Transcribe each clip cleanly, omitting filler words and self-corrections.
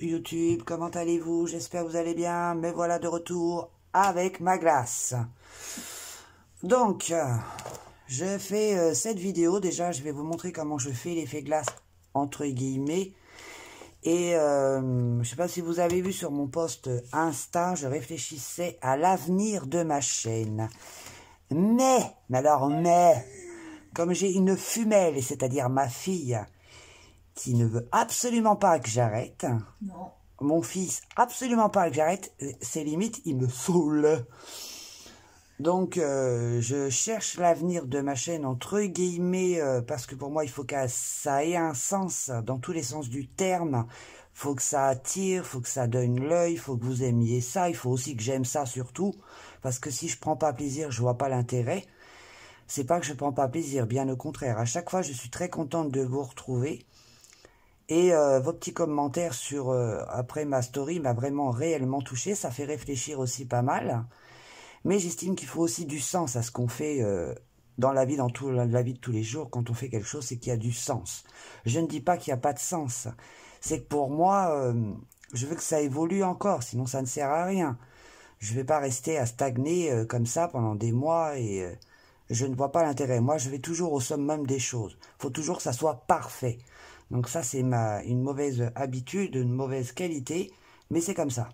YouTube, comment allez-vous? J'espère que vous allez bien. Me voilà de retour avec ma glace. Donc, je fais cette vidéo. Déjà, je vais vous montrer comment je fais l'effet glace, entre guillemets. Et je ne sais pas si vous avez vu sur mon post Insta, je réfléchissais à l'avenir de ma chaîne. Mais, comme j'ai une femelle, c'est-à-dire ma fille, qui ne veut absolument pas que j'arrête. Non. Mon fils, absolument pas que j'arrête. C'est limite, il me saoule. Donc, je cherche l'avenir de ma chaîne, entre guillemets, parce que pour moi, il faut que ça ait un sens, dans tous les sens du terme. Faut que ça attire, faut que ça donne l'œil, faut que vous aimiez ça. Il faut aussi que j'aime ça, surtout. Parce que si je prends pas plaisir, je vois pas l'intérêt. C'est pas que je prends pas plaisir, bien au contraire. À chaque fois, je suis très contente de vous retrouver. Et vos petits commentaires sur après ma story m'a vraiment réellement touché. Ça fait réfléchir aussi pas mal. Mais j'estime qu'il faut aussi du sens à ce qu'on fait dans la vie, la vie de tous les jours. Quand on fait quelque chose, c'est qu'il y a du sens. Je ne dis pas qu'il n'y a pas de sens. C'est que pour moi, je veux que ça évolue encore. Sinon, ça ne sert à rien. Je ne vais pas rester à stagner comme ça pendant des mois et je ne vois pas l'intérêt. Moi, je vais toujours au summum des choses. Il faut toujours que ça soit parfait. Donc ça, c'est une mauvaise habitude, une mauvaise qualité, mais c'est comme ça.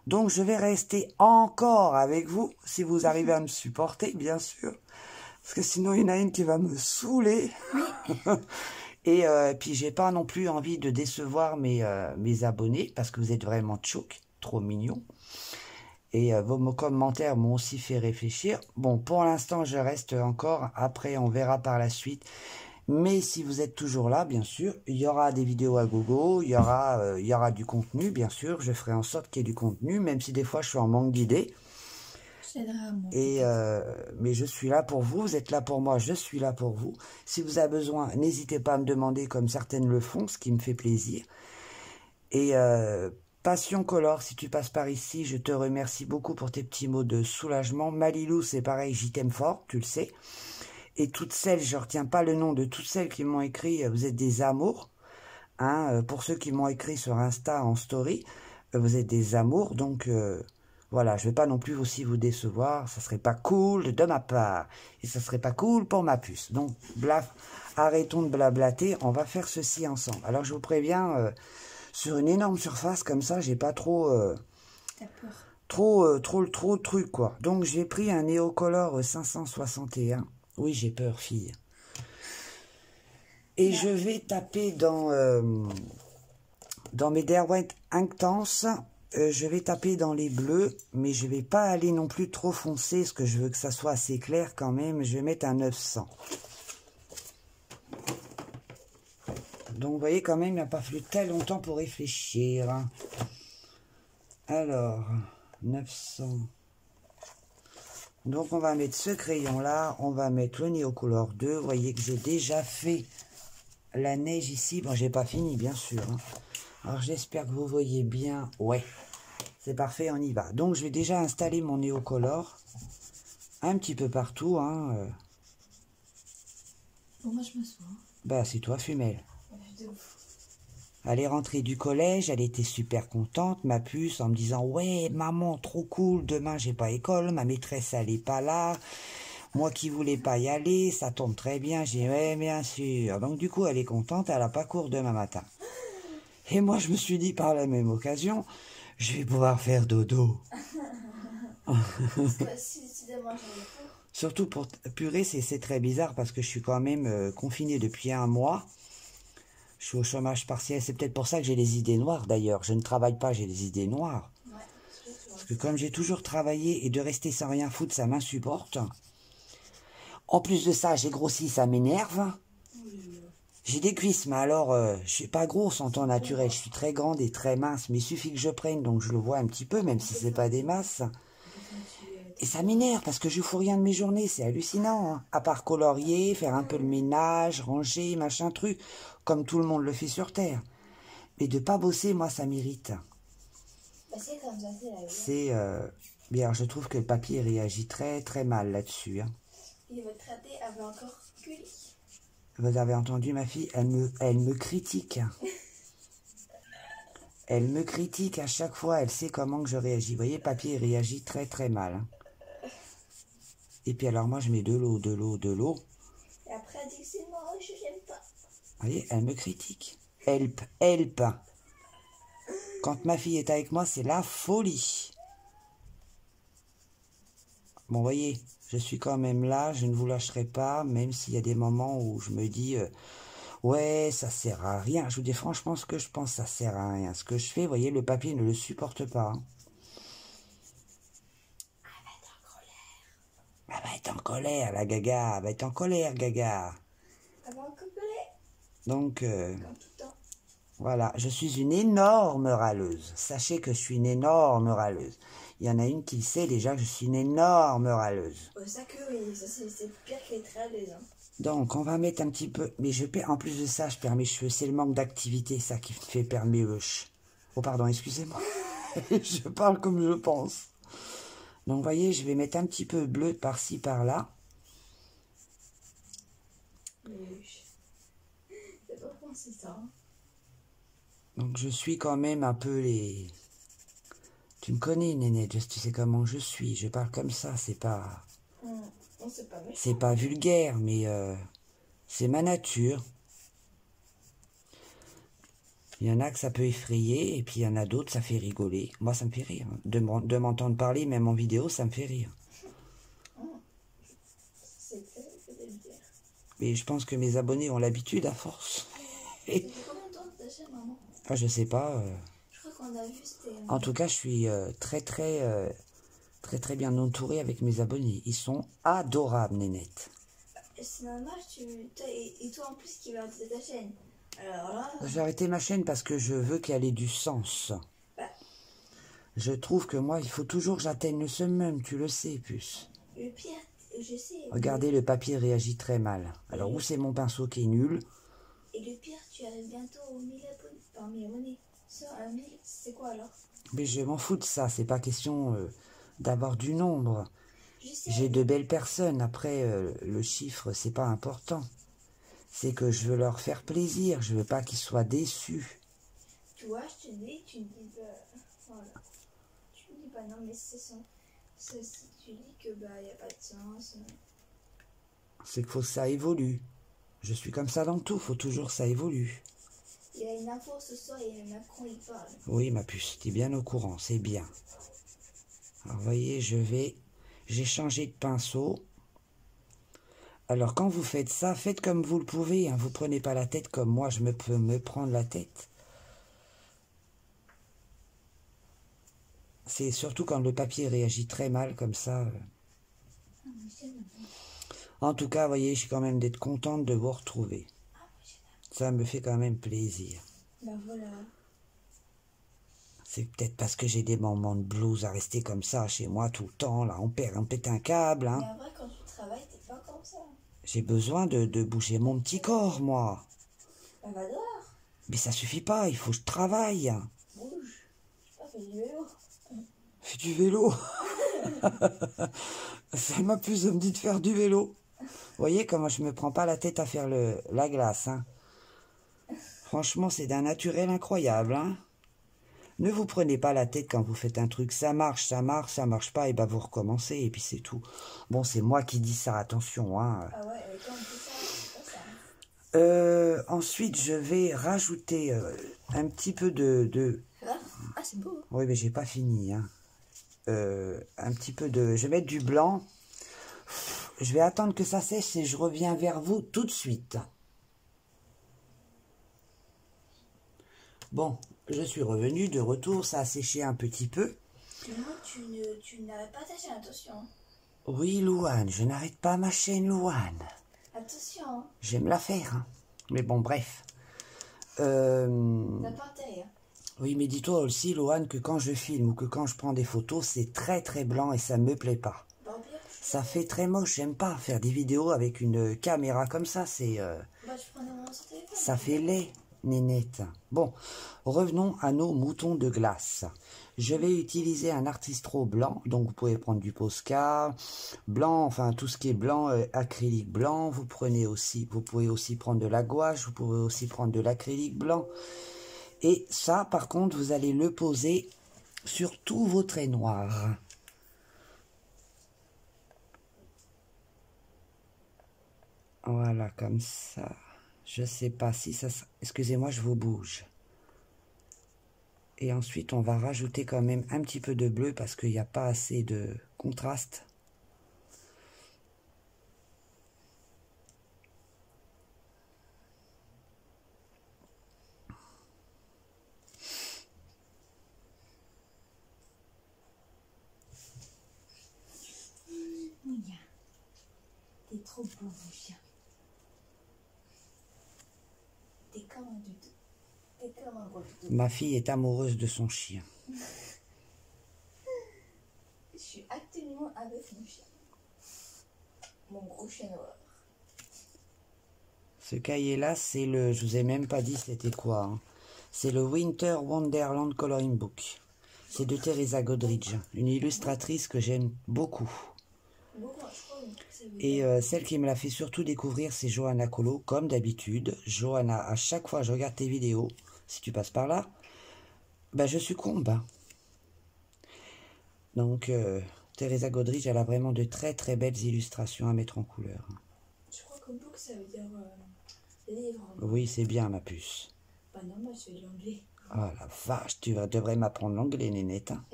Donc je vais rester encore avec vous, si vous arrivez à me supporter, bien sûr. Parce que sinon, il y en a une qui va me saouler. Et puis, j'ai pas non plus envie de décevoir mes abonnés, parce que vous êtes vraiment tchouk, trop mignons. Et vos commentaires m'ont aussi fait réfléchir. Bon, pour l'instant, je reste encore. Après, on verra par la suite. Mais si vous êtes toujours là, bien sûr, il y aura des vidéos à gogo, il y aura du contenu, bien sûr. Je ferai en sorte qu'il y ait du contenu, même si des fois je suis en manque d'idées. Et mais je suis là pour vous, vous êtes là pour moi, je suis là pour vous. Si vous avez besoin, n'hésitez pas à me demander comme certaines le font, ce qui me fait plaisir. Et Passion Color, si tu passes par ici, je te remercie beaucoup pour tes petits mots de soulagement. Malilou, c'est pareil, j'y t'aime fort, tu le sais. Et toutes celles, je ne retiens pas le nom de toutes celles qui m'ont écrit, vous êtes des amours. Hein, pour ceux qui m'ont écrit sur Insta en story, vous êtes des amours. Donc voilà, je ne vais pas non plus aussi vous décevoir. Ça ne serait pas cool de ma part. Et ça ne serait pas cool pour ma puce. Donc arrêtons de blablater, on va faire ceci ensemble. Alors je vous préviens, sur une énorme surface comme ça, j'ai pas trop... trop le truc quoi. Donc j'ai pris un Neocolor 561. Oui, j'ai peur, fille. Et je vais taper dans mes Derwent Intense. Je vais taper dans les bleus, mais je ne vais pas aller non plus trop foncé, parce que je veux que ça soit assez clair quand même. Je vais mettre un 900. Donc, vous voyez, quand même, il n'a pas fallu très longtemps pour réfléchir. Alors, 900... Donc, on va mettre ce crayon-là. On va mettre le Neocolor 2. Vous voyez que j'ai déjà fait la neige ici. Bon, j'ai pas fini, bien sûr. Hein. Alors, j'espère que vous voyez bien. Ouais, c'est parfait, on y va. Donc, je vais déjà installer mon Neocolor. Un petit peu partout. Hein. Bon, moi, je m'assois. Bah, c'est toi, femelle. Elle est rentrée du collège, elle était super contente, ma puce, en me disant « Ouais, maman, trop cool, demain j'ai pas école, ma maîtresse elle est pas là, moi qui voulais pas y aller, ça tombe très bien. » J'ai dit « Ouais, bien sûr. » Donc du coup, elle est contente, elle a pas cours demain matin. Et moi, je me suis dit par la même occasion, je vais pouvoir faire dodo. Surtout pour purée, c'est très bizarre parce que je suis quand même confinée depuis un mois. Je suis au chômage partiel. C'est peut-être pour ça que j'ai les idées noires, d'ailleurs. Je ne travaille pas, j'ai les idées noires. Ouais, parce que comme j'ai toujours travaillé et de rester sans rien foutre, ça m'insupporte. En plus de ça, j'ai grossi, ça m'énerve. J'ai des cuisses, mais alors, je suis pas grosse en temps naturel. Je suis très grande et très mince, mais il suffit que je prenne, donc je le vois un petit peu, même si c'est pas des masses. Et ça m'énerve parce que je fous rien de mes journées, c'est hallucinant. Hein. À part colorier, faire un peu le ménage, ranger, machin truc, comme tout le monde le fait sur Terre. Mais de pas bosser, moi, ça m'irrite. C'est comme ça, c'est la vie. C'est bien, je trouve que le papier réagit très très mal là-dessus. Hein. Et votre raté avait encore culé. Vous avez entendu ma fille, elle me critique. Elle me critique à chaque fois, elle sait comment que je réagis. Vous voyez, le papier il réagit très très mal. Hein. Et puis alors moi je mets de l'eau, de l'eau, de l'eau. Et après, elle dit que c'est moche, j'aime pas. Vous voyez, elle me critique. Help, help. Quand ma fille est avec moi, c'est la folie. Bon, vous voyez, je suis quand même là, je ne vous lâcherai pas, même s'il y a des moments où je me dis, ouais, ça sert à rien. Je vous dis franchement ce que je pense, ça sert à rien. Ce que je fais, vous voyez, le papier ne le supporte pas. Hein. Elle va être en colère, la gaga. Elle va être en colère, gaga. Elle va encore gueuler. Donc, Comme tout le temps. voilà, je suis une énorme râleuse. Sachez que je suis une énorme râleuse. Il y en a une qui sait déjà que je suis une énorme râleuse. Ça que oui, ça c'est pire que les traits les uns. Donc, on va mettre un petit peu... Mais je perds, en plus de ça, je perds mes cheveux. C'est le manque d'activité, ça, qui me fait perdre mes cheveux. Oh, pardon, excusez-moi. Je parle comme je pense. Donc, vous voyez, je vais mettre un petit peu bleu par-ci, par-là. Mais c'est pas pensé ça. Hein. Donc, je suis quand même un peu les... Tu me connais, Nénette, tu sais comment je suis. Je parle comme ça, c'est pas... Non, c'est pas méchant. C'est pas vulgaire, mais c'est ma nature. Il y en a que ça peut effrayer, et puis il y en a d'autres, ça fait rigoler. Moi, ça me fait rire. De m'entendre parler, même en vidéo, ça me fait rire. C'est fait de le dire. Mais je pense que mes abonnés ont l'habitude à force. Ça fait combien de temps que t'achètes, maman? Ah, je sais pas. Je crois qu'on a vu, c'était... En tout cas, je suis très bien entouré avec mes abonnés. Ils sont adorables, Nénette. C'est normal, et toi en plus qui va arrêter ta chaîne. Alors là... J'ai arrêté ma chaîne parce que je veux qu'elle ait du sens. Bah, Je trouve que moi, il faut toujours que j'atteigne le summum, tu le sais, puce. le pire, je sais. Regardez, le papier réagit très mal. Alors, où c'est mon pinceau qui est nul? Et le pire, tu arrives bientôt aux 1000 abonnés. Enfin, 1000 abonnés. Ça, 1000, c'est quoi alors? Mais je m'en fous de ça, c'est pas question d'avoir du nombre. Je sais. J'ai de belles personnes, après, le chiffre, c'est pas important. C'est que je veux leur faire plaisir, je veux pas qu'ils soient déçus. Tu vois, je te dis, tu me dis, voilà. Tu me dis pas, non, mais c'est ça. Tu dis que, bah, y a pas de sens. C'est qu'il faut que ça évolue. Je suis comme ça dans tout, faut toujours que ça évolue. Il y a une info ce soir et Macron, il parle. Oui, ma puce, t'es bien au courant, c'est bien. Alors, vous voyez, j'ai changé de pinceau. Alors, quand vous faites ça, faites comme vous le pouvez. Hein. Vous prenez pas la tête comme moi, je peux me prendre la tête. C'est surtout quand le papier réagit très mal, comme ça. En tout cas, vous voyez, je suis quand même d'être contente de vous retrouver. Ça me fait quand même plaisir. Bah voilà. C'est peut-être parce que j'ai des moments de blues à rester comme ça chez moi tout le temps. Là, on pète un câble. Hein. Mais en vrai, quand tu travailles, t'es pas comme ça. J'ai besoin de bouger mon petit corps, moi. Bah va dehors. Mais ça suffit pas, il faut que je travaille. Bouge. Je sais pas, fais du vélo. Fais du vélo. Ça m'a plus me dit de faire du vélo. Vous voyez comment je me prends pas la tête à faire la glace. Hein. Franchement, c'est d'un naturel incroyable. Hein. Ne vous prenez pas la tête quand vous faites un truc. Ça marche pas, et ben vous recommencez, et puis c'est tout. Bon, c'est moi qui dis ça, attention. Hein. Ah ouais, et quand on fait ça, c'est pas ça. Ensuite, je vais rajouter un petit peu de... Ah, c'est beau. Oui, mais j'ai pas fini. Hein. Un petit peu de... Je vais mettre du blanc. Je vais attendre que ça sèche et je reviens vers vous tout de suite. Bon, je suis revenu de retour. Ça a séché un petit peu. Non, tu n'arrêtes pas ta chaîne, attention. Oui, Louane, je n'arrête pas ma chaîne, Louane. Attention. J'aime la faire. Hein. Mais bon, bref. T'as pas intérêt. Hein. Oui, mais dis-toi aussi, Louane, que quand je filme ou que quand je prends des photos, c'est très très blanc et ça me plaît pas. Ça fait très moche, j'aime pas faire des vidéos avec une caméra comme ça, c'est... Bah, je prenais mon téléphone. Ça fait laid, Nénette. Bon, revenons à nos moutons de glace. Je vais utiliser un artistro blanc, donc vous pouvez prendre du Posca, blanc, enfin tout ce qui est blanc, acrylique blanc. Vous pouvez aussi prendre de la gouache, vous pouvez aussi prendre de l'acrylique blanc. Et ça, par contre, vous allez le poser sur tous vos traits noirs. Voilà, comme ça. Je sais pas si ça... Excusez-moi, je vous bouge. Et ensuite, on va rajouter quand même un petit peu de bleu parce qu'il n'y a pas assez de contraste. T'es trop beau, mon chien. T'es comme un doudou. T'es comme un gros doudou. Ma fille est amoureuse de son chien. Je suis actuellement avec mon chien. Mon gros chien noir. Ce cahier-là, c'est le... Je vous ai même pas dit c'était quoi. Hein. C'est le Winter Wonderland Coloring Book. C'est de Teresa Godridge, une illustratrice que j'aime beaucoup. Et celle qui me l'a fait surtout découvrir, c'est Johanna Colo, comme d'habitude. Johanna, à chaque fois que je regarde tes vidéos, si tu passes par là, ben je succombe. Donc, Teresa Godridge, elle a vraiment de très très belles illustrations à mettre en couleur. Je crois que book, ça veut dire livre. Oui, c'est bien, ma puce. Bah non, moi je fais de l'anglais. Oh la vache, tu devrais m'apprendre l'anglais, nénette. Hein.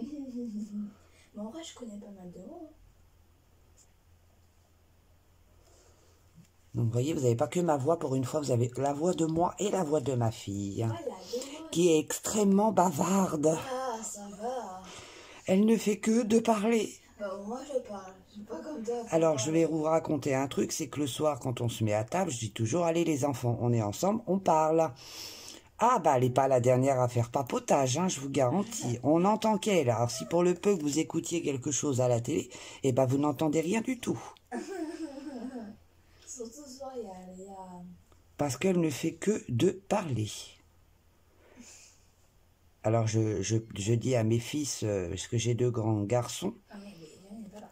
Mais en vrai, je connais pas mal de mots. Donc, vous voyez, vous n'avez pas que ma voix pour une fois, vous avez la voix de moi et la voix de ma fille, Voilà, qui est extrêmement bavarde. Ah, ça va. Elle ne fait que de parler. Bah, moi je parle, je suis pas comme toi. Alors, je vais vous raconter un truc, c'est que le soir, quand on se met à table, je dis toujours, allez les enfants, on est ensemble, on parle. Ah, bah, elle n'est pas la dernière à faire papotage, hein, je vous garantis. On entend qu'elle. Alors, si pour le peu que vous écoutiez quelque chose à la télé, eh ben, vous n'entendez rien du tout. Surtout ce soir, il y a... Parce qu'elle ne fait que de parler. Alors, je dis à mes fils, parce que j'ai 2 grands garçons, Ah, mais il n'est pas là.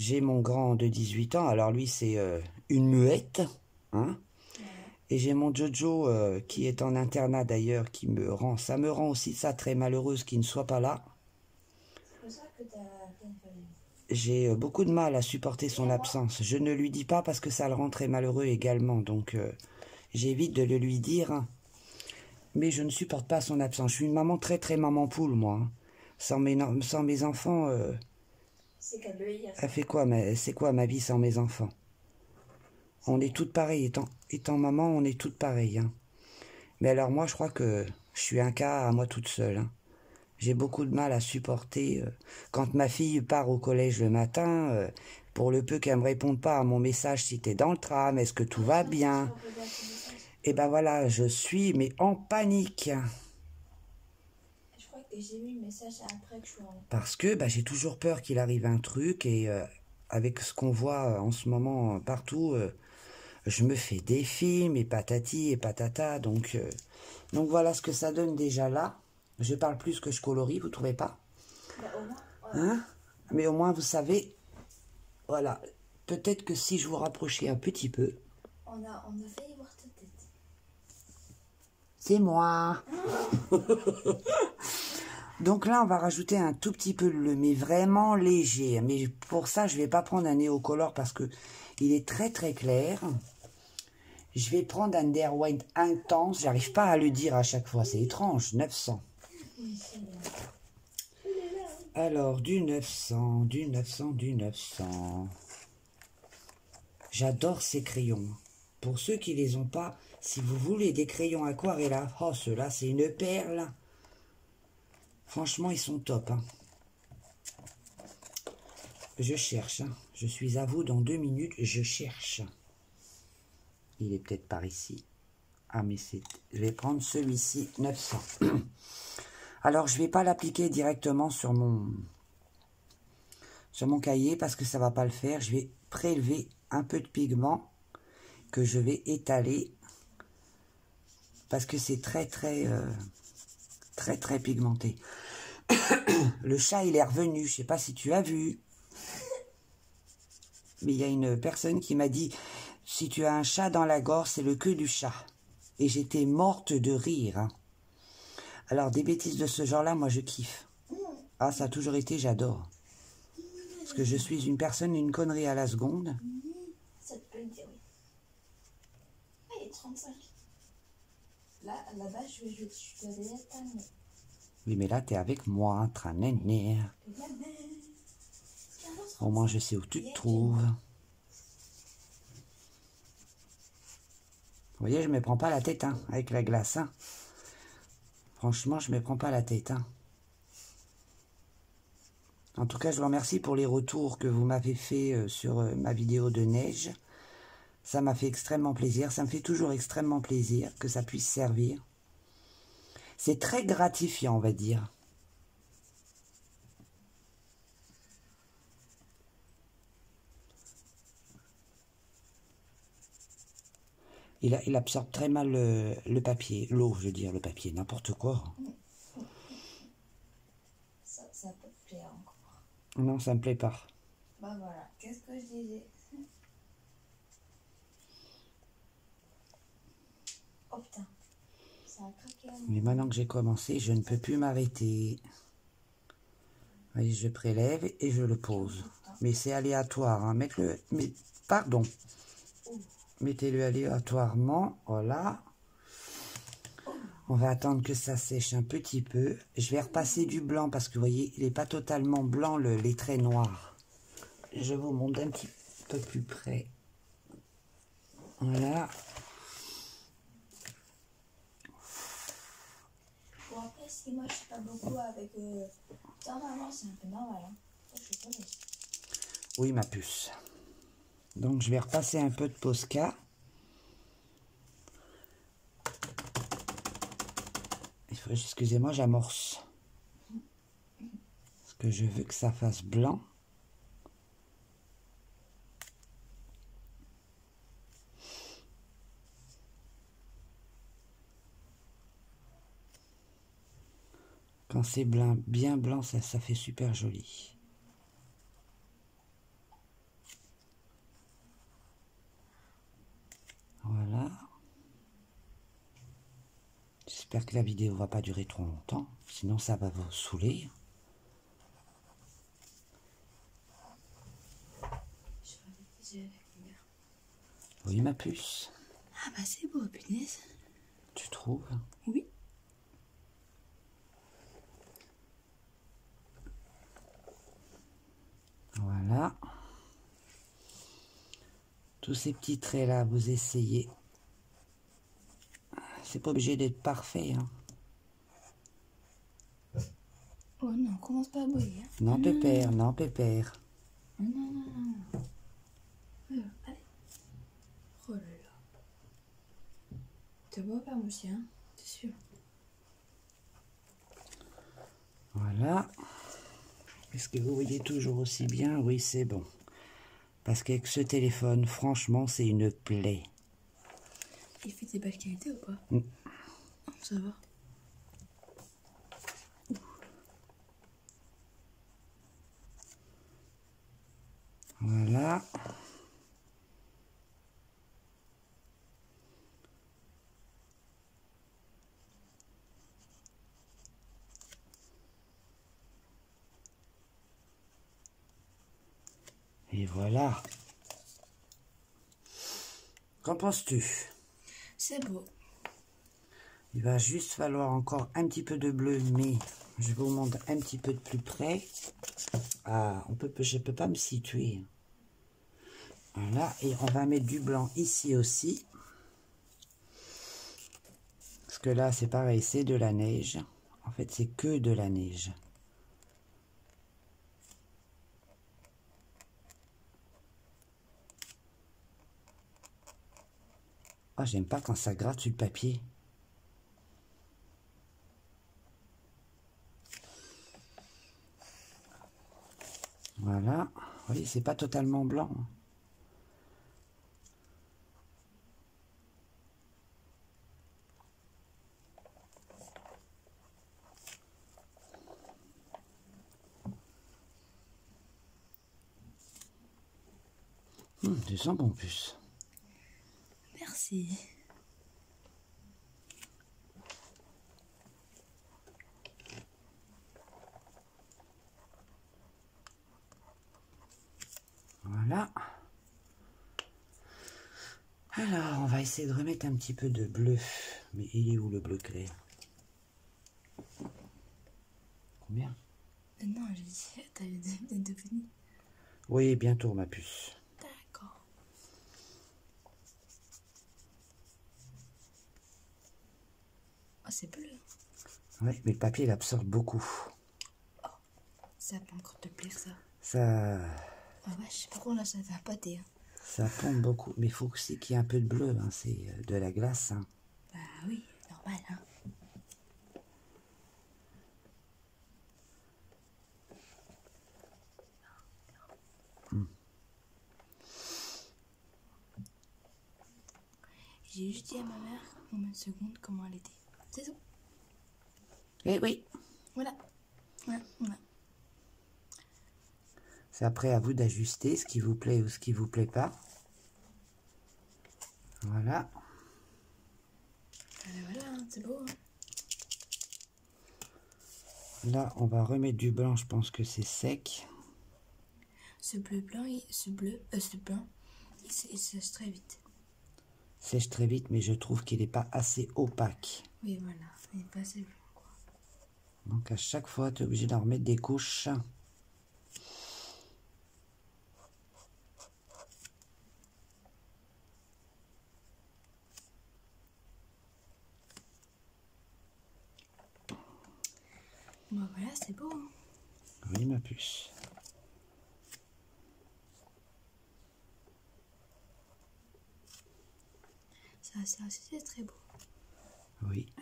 j'ai mon grand de 18 ans, alors lui, c'est une muette, hein. Et j'ai mon Jojo qui est en internat d'ailleurs, ça me rend aussi ça très malheureuse qu'il ne soit pas là. C'est pour ça que t'as une famille. J'ai beaucoup de mal à supporter son absence. Je ne lui dis pas parce que ça le rend très malheureux également, donc j'évite de le lui dire. Mais je ne supporte pas son absence. Je suis une maman très très maman poule, moi. Hein. Sans mes enfants, C'est qu'à le hier. elle fait quoi, c'est quoi ma vie sans mes enfants? On est toutes pareilles. Étant maman, on est toutes pareilles. Hein. Mais alors moi, je crois que je suis un cas à moi toute seule. Hein. J'ai beaucoup de mal à supporter. Quand ma fille part au collège le matin, pour le peu qu'elle ne me réponde pas à mon message si t'es dans le tram, est-ce que tout va bien? Et ben voilà, je suis mais en panique. Je crois que j'ai vu le message après que je suis en... Parce que bah, j'ai toujours peur qu'il arrive un truc et avec ce qu'on voit en ce moment partout, je me fais des films et patati et patata. Donc voilà ce que ça donne déjà là. Je parle plus que je colorie, vous trouvez pas? Bah, au moins, voilà. Hein? Mais au moins vous savez, voilà. Peut-être que si je vous rapprochais un petit peu. On a failli voir ta tête. C'est moi. Donc là, on va rajouter un tout petit peu de bleu, mais vraiment léger. Mais pour ça, je ne vais pas prendre un néocolor parce que il est très très clair. Je vais prendre un White intense. J'arrive pas à le dire à chaque fois. C'est étrange. 900. Alors, du 900, du 900, du 900. J'adore ces crayons. Pour ceux qui les ont pas, si vous voulez des crayons aquarella, oh, ceux-là, c'est une perle. Franchement, ils sont top. Hein. Je cherche. Hein. Je suis à vous dans 2 minutes. Je cherche. Il est peut-être par ici. Ah, mais c'est... Je vais prendre celui-ci, 900. Alors, je ne vais pas l'appliquer directement sur mon cahier parce que ça ne va pas le faire. Je vais prélever un peu de pigment que je vais étaler parce que c'est très, très pigmenté. Le chat, il est revenu. Je ne sais pas si tu as vu. Mais il y a une personne qui m'a dit, si tu as un chat dans la gorge, c'est le queue du chat. Et j'étais morte de rire. Hein. Alors, des bêtises de ce genre-là, moi, je kiffe. Ah, ça a toujours été, j'adore. Parce que je suis une personne, une connerie à la seconde. Ça te peut le dire, oui. Ah, il est 35. Là-bas, je devais être un nez. Oui, mais là, t'es avec moi, train néné. Au moins, je sais où tu te trouves. Vous voyez, je me prends pas la tête, hein, avec la glace, hein. Franchement, je me prends pas la tête, hein. En tout cas, je vous remercie pour les retours que vous m'avez fait sur ma vidéo de neige. Ça m'a fait extrêmement plaisir. Ça me fait toujours extrêmement plaisir que ça puisse servir. C'est très gratifiant, on va dire. Il absorbe très mal le papier. L'eau, je veux dire, le papier, n'importe quoi. Ça peut te plaire encore. Non, ça me plaît pas. Bah voilà, qu'est-ce que je disais? Oh putain, ça a craqué. Mais maintenant que j'ai commencé, je ne peux plus m'arrêter. Je prélève et je le pose. Mais c'est aléatoire, hein. Pardon. Mettez-le aléatoirement, voilà. On va attendre que ça sèche un petit peu. Je vais repasser du blanc parce que vous voyez, il n'est pas totalement blanc, les traits noirs. Je vous montre un petit peu plus près. Voilà. Bon après, si moi je suis pas beaucoup avec... Normalement, c'est un peu normal, hein. Je sais pas, mais... Oui, ma puce. Donc, je vais repasser un peu de Posca. Excusez-moi, j'amorce. Parce que je veux que ça fasse blanc. Quand c'est blanc, bien blanc, ça fait super joli. Voilà. J'espère que la vidéo va pas durer trop longtemps. Sinon, ça va vous saouler. Oui, ma puce. Ah bah c'est beau, punaise. Tu trouves? Oui. Voilà. Tous ces petits traits là, vous essayez. C'est pas obligé d'être parfait, hein. Oh non, commence pas à bouillir. Non, pépère, non, pépère. Non, non, non, non. Allez. Oh là là. T'es beau pas moussi, hein? T'es sûr? Voilà. Est-ce que vous voyez toujours aussi bien? Oui, c'est bon. Parce qu'avec ce téléphone, franchement, c'est une plaie. Il fait des belles qualités ou pas? Mm. Oh, ça va. Voilà. Et voilà. Qu'en penses-tu? C'est beau. Il va juste falloir encore un petit peu de bleu, mais je vous montre un petit peu de plus près. Ah, je peux pas me situer. Voilà, et on va mettre du blanc ici aussi. Parce que là, c'est pareil, c'est de la neige. En fait, c'est que de la neige. Ah, j'aime pas quand ça gratte sur le papier. Voilà. Vous voyez, c'est pas totalement blanc. Tu sens bon plus. Merci. essayer de remettre un petit peu de bleu. Mais il est où le bleu clair? Combien? Non, j'ai dit, t'avais devenu. Oui, bientôt ma puce. D'accord. Oh, c'est bleu. Oui, mais le papier il absorbe beaucoup. Ça va encore te plaire, ça. Ça, Ah vache, par contre, là, ça va pâter. Hein. ça pompe beaucoup. Mais il faut aussi qu'il y ait un peu de bleu. Hein. C'est de la glace. Hein. Bah oui, normal, hein. J'ai juste dit à ma mère, combien de secondes, comment elle était. C'est tout. Eh oui. Voilà. Voilà, voilà. C'est après à vous d'ajuster ce qui vous plaît ou ce qui vous plaît pas. Voilà. Voilà, hein, c'est beau. Hein. Là, on va remettre du blanc. Je pense que c'est sec. Ce bleu blanc, ce blanc, il sèche très vite. Sèche très vite, mais je trouve qu'il n'est pas assez opaque. Oui, voilà, il n'est pas assez blanc, quoi. Donc à chaque fois, tu es obligé d'en remettre des couches. Bon, voilà, c'est beau. Hein. Oui, ma puce. Ça, c'est très beau. Oui,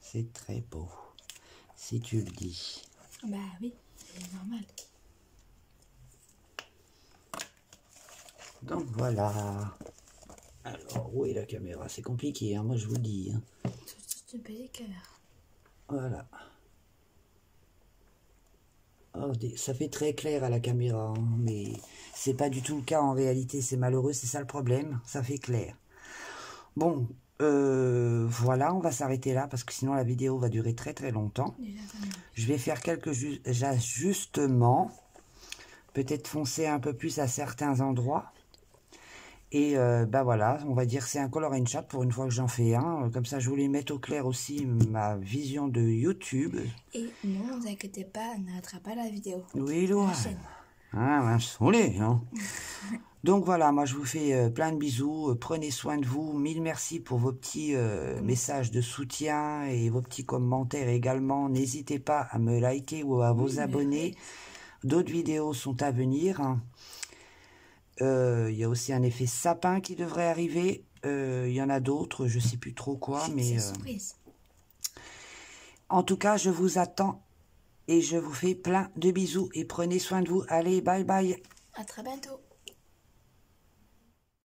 c'est très beau. Si tu le dis. Bah oui, c'est normal. Donc voilà. Alors, où est la caméra? C'est compliqué, hein, moi je vous le dis. Hein. C'est une petite caméra. Voilà. Oh, ça fait très clair à la caméra, hein, mais c'est pas du tout le cas en réalité. C'est malheureux, c'est ça le problème. Ça fait clair. Bon, voilà, on va s'arrêter là parce que sinon la vidéo va durer très très longtemps. Je vais faire quelques ajustements. Peut-être foncer un peu plus à certains endroits. Et bah voilà, on va dire que c'est un color and chat pour une fois que j'en fais un. Comme ça, je voulais mettre au clair aussi ma vision de YouTube. Et non, ne vous inquiétez pas, on n'arrêtera pas la vidéo. Oui, Laura. Ah, ben, saoulé, hein. Donc voilà, moi je vous fais plein de bisous. Prenez soin de vous. Mille merci pour vos petits messages de soutien et vos petits commentaires également. N'hésitez pas à me liker ou à vous abonner. D'autres vidéos sont à venir. Il y a aussi un effet sapin qui devrait arriver. Il y en a d'autres, je ne sais plus trop quoi. Mais surprise. En tout cas, je vous attends et je vous fais plein de bisous. Et prenez soin de vous. Allez, bye bye. À très bientôt.